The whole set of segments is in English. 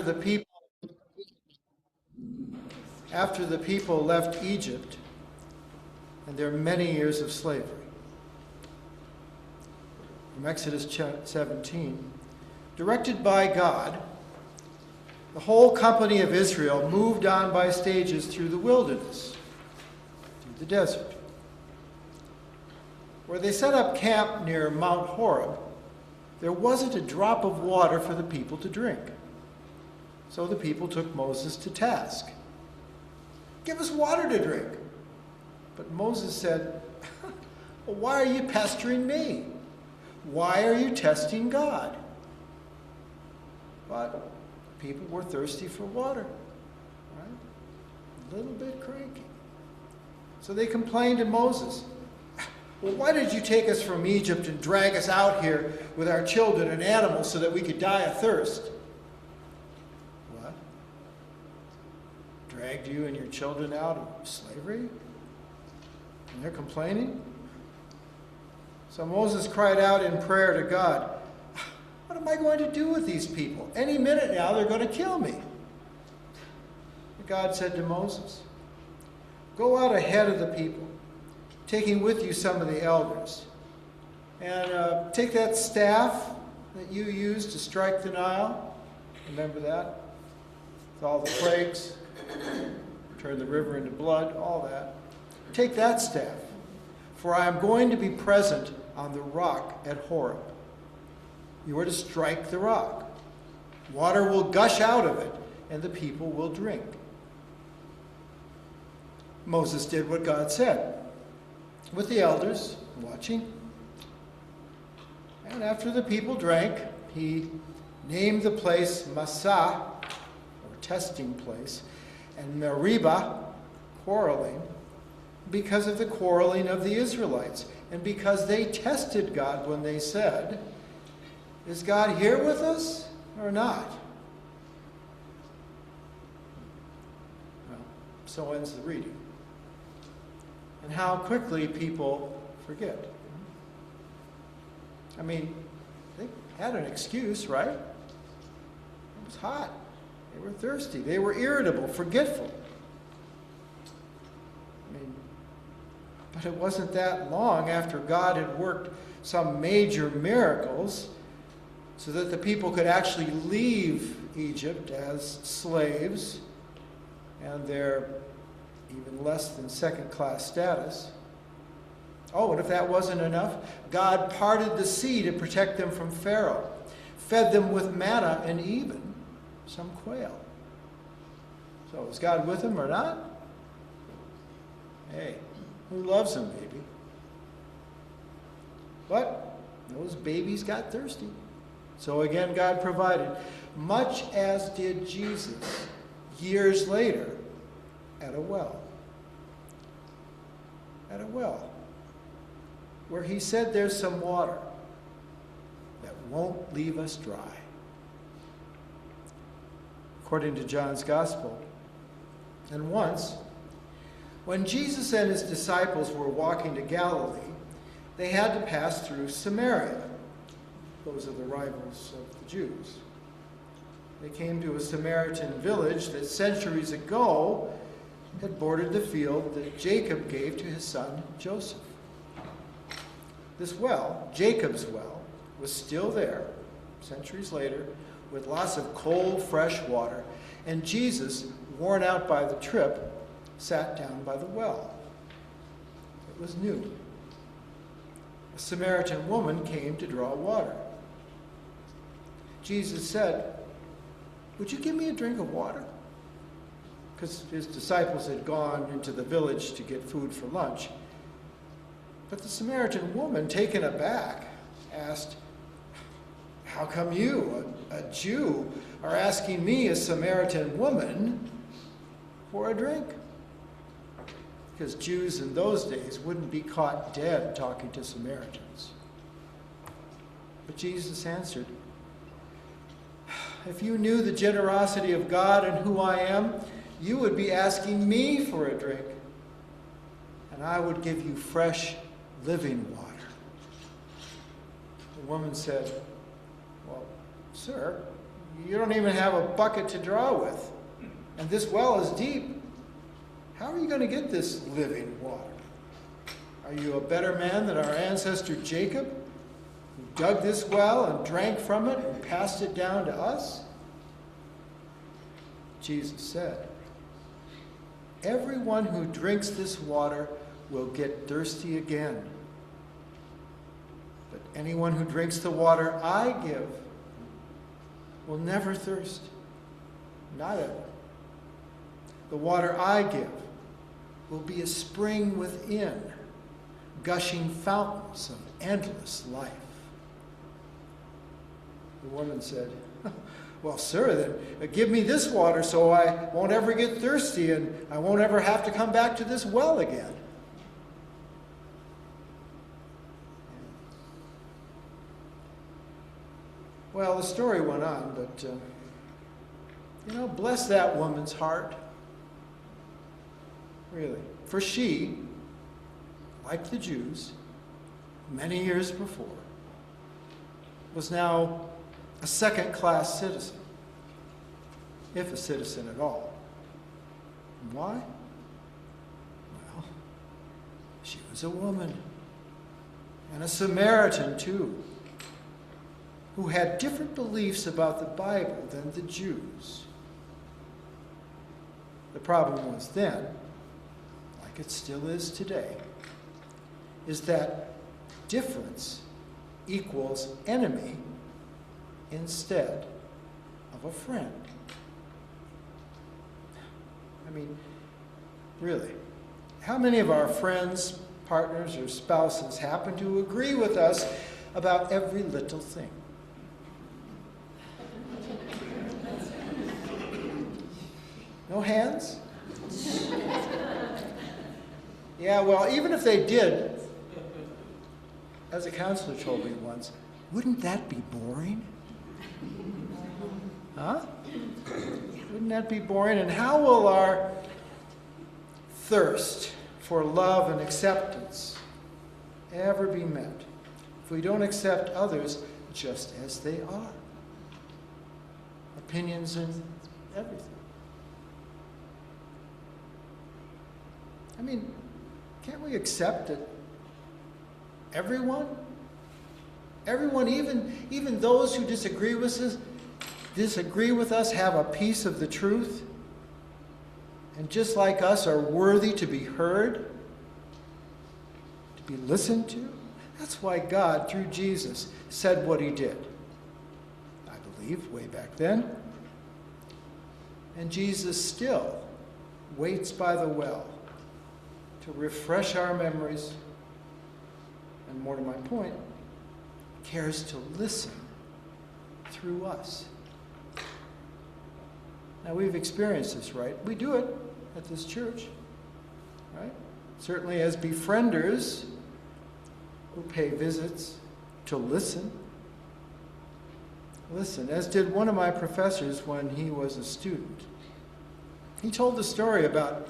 the people after the people left Egypt and their many years of slavery. From Exodus 17, directed by God, the whole company of Israel moved on by stages through the wilderness, through the desert, where they set up camp near Mount Horeb. There wasn't a drop of water for the people to drink. So the people took Moses to task. Give us water to drink. But Moses said, well, why are you pestering me? Why are you testing God? But people were thirsty for water, right? A little bit cranky. So they complained to Moses, well, why did you take us from Egypt and drag us out here with our children and animals so that we could die of thirst? What? Dragged you and your children out of slavery? And they're complaining? So Moses cried out in prayer to God, what am I going to do with these people? Any minute now they're going to kill me. And God said to Moses, go out ahead of the people, taking with you some of the elders. And take that staff that you used to strike the Nile. Remember that? With all the plagues, turn the river into blood, all that. Take that staff, for I am going to be present on the rock at Horeb. You are to strike the rock. Water will gush out of it, and the people will drink. Moses did what God said, with the elders watching. And after the people drank, he named the place Massah, or testing place, and Meribah, quarreling, because of the quarreling of the Israelites, and because they tested God when they said, is God here with us or not? Well, so ends the reading. And how quickly people forget. I mean, they had an excuse, right? It was hot. They were thirsty. They were irritable, forgetful. I mean, but it wasn't that long after God had worked some major miracles so that the people could actually leave Egypt as slaves and their even less than second-class status. Oh, and if that wasn't enough, God parted the sea to protect them from Pharaoh, fed them with manna and even some quail. So is God with them or not? Hey, who loves them, baby? But those babies got thirsty. So again, God provided, much as did Jesus years later at a well. At a well, where he said there's some water that won't leave us dry. According to John's Gospel. And once, when Jesus and his disciples were walking to Galilee, they had to pass through Samaria. Those are the rivals of the Jews. They came to a Samaritan village that centuries ago had bordered the field that Jacob gave to his son Joseph. This well, Jacob's well, was still there centuries later with lots of cold, fresh water, and Jesus, worn out by the trip, sat down by the well. It was new. A Samaritan woman came to draw water. Jesus said, would you give me a drink of water? Because his disciples had gone into the village to get food for lunch. But the Samaritan woman, taken aback, asked, how come you, a Jew, are asking me, a Samaritan woman, for a drink? Because Jews in those days wouldn't be caught dead talking to Samaritans. But Jesus answered, if you knew the generosity of God and who I am, you would be asking me for a drink, and I would give you fresh, living water. The woman said, well, sir, You don't even have a bucket to draw with. And this well is deep. How are you going to get this living water? Are you a better man than our ancestor Jacob, who dug this well and drank from it and passed it down to us? Jesus said, everyone who drinks this water will get thirsty again. But anyone who drinks the water I give will never thirst, not ever. The water I give will be a spring within, gushing fountains of endless life. The woman said, well, sir, then give me this water so I won't ever get thirsty and I won't ever have to come back to this well again. Well, the story went on, but, bless that woman's heart. Really. For she, like the Jews, many years before, was now a second-class citizen, if a citizen at all. And why? Well, she was a woman, and a Samaritan too, who had different beliefs about the Bible than the Jews. The problem was then, like it still is today, is that difference equals enemy instead of a friend. I mean, really, how many of our friends, partners, or spouses happen to agree with us about every little thing? No hands? Yeah, well, even if they did, as a counselor told me once, wouldn't that be boring? Huh? Wouldn't that be boring? And how will our thirst for love and acceptance ever be met if we don't accept others just as they are? Opinions and everything. I mean, can't we accept that everyone, even those who disagree with us have a piece of the truth, and just like us are worthy to be heard, to be listened to? That's why God, through Jesus, said what he did, I believe, way back then. And Jesus still waits by the well to refresh our memories, and more to my point, cares to listen through us. Now, we've experienced this, right? We do it at this church, right? Certainly as befrienders who pay visits to listen. Listen, as did one of my professors when he was a student. He told the story about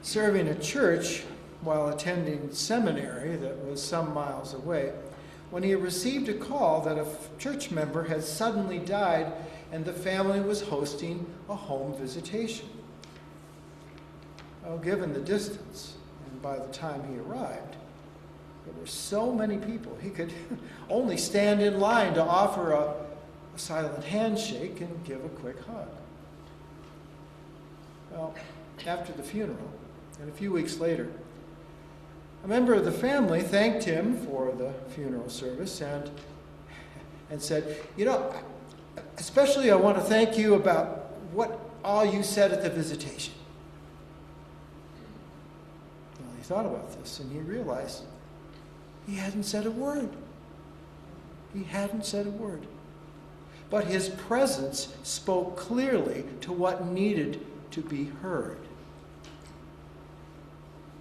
serving a church while attending seminary that was some miles away, when he received a call that a church member had suddenly died and the family was hosting a home visitation. Well, given the distance, and by the time he arrived, there were so many people he could only stand in line to offer a silent handshake and give a quick hug. Well, after the funeral, and a few weeks later, a member of the family thanked him for the funeral service and said, especially I want to thank you about what all you said at the visitation. Well, he thought about this and he realized he hadn't said a word. He hadn't said a word. But his presence spoke clearly to what needed to be heard.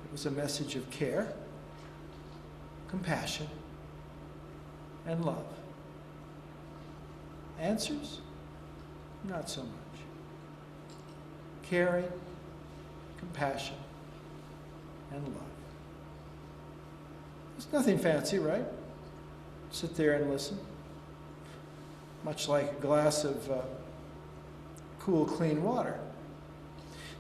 It was a message of care, compassion, and love. Answers? Not so much. Caring, compassion, and love. It's nothing fancy, right? Sit there and listen. much like a glass of cool, clean water.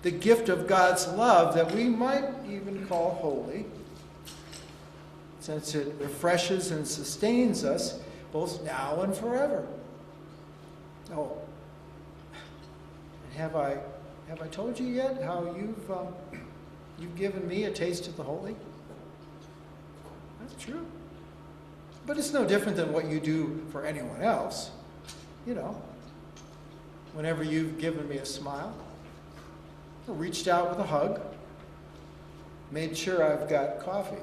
The gift of God's love that we might even call holy, since it refreshes and sustains us both now and forever. Oh, have I told you yet how you've given me a taste of the holy? That's true. But it's no different than what you do for anyone else. You know, whenever you've given me a smile, or reached out with a hug, made sure I've got coffee,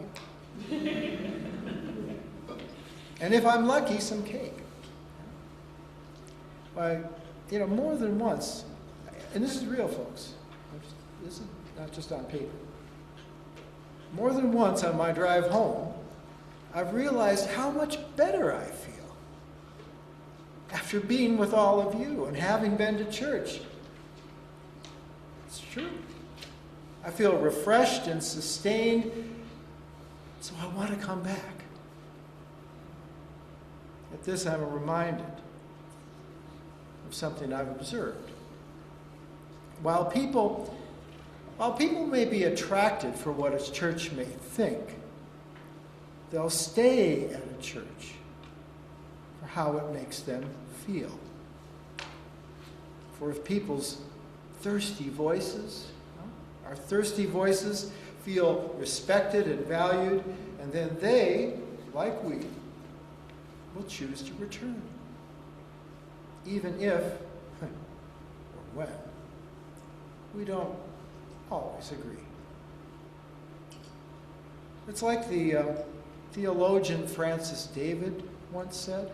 and if I'm lucky, some cake. Why, you know, more than once, and this is real, folks. This is not just on paper. More than once on my drive home, I've realized how much better I feel after being with all of you and having been to church. It's true. I feel refreshed and sustained, so I want to come back. At this, I'm reminded of something I've observed. While people may be attracted for what a church may think, they'll stay at a church for how it makes them feel. For if people's thirsty voices, our thirsty voices, feel respected and valued, and then they, like we, will choose to return. Even if, or when, we don't always agree. It's like the theologian Francis David once said,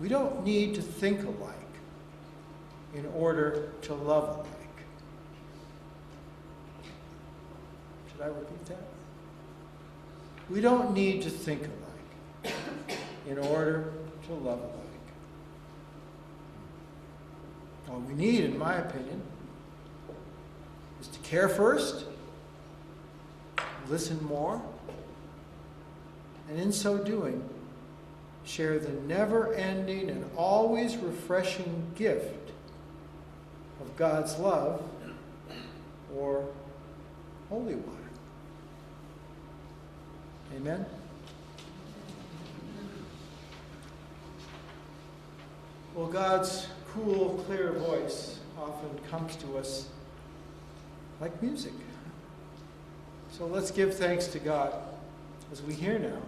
we don't need to think alike in order to love alike. Should I repeat that? We don't need to think alike in order to love alike. All we need, in my opinion, is to care first, listen more, and in so doing, share the never-ending and always refreshing gift of God's love, or holy water. Amen? Well, God's cool, clear voice often comes to us like music. So let's give thanks to God as we hear now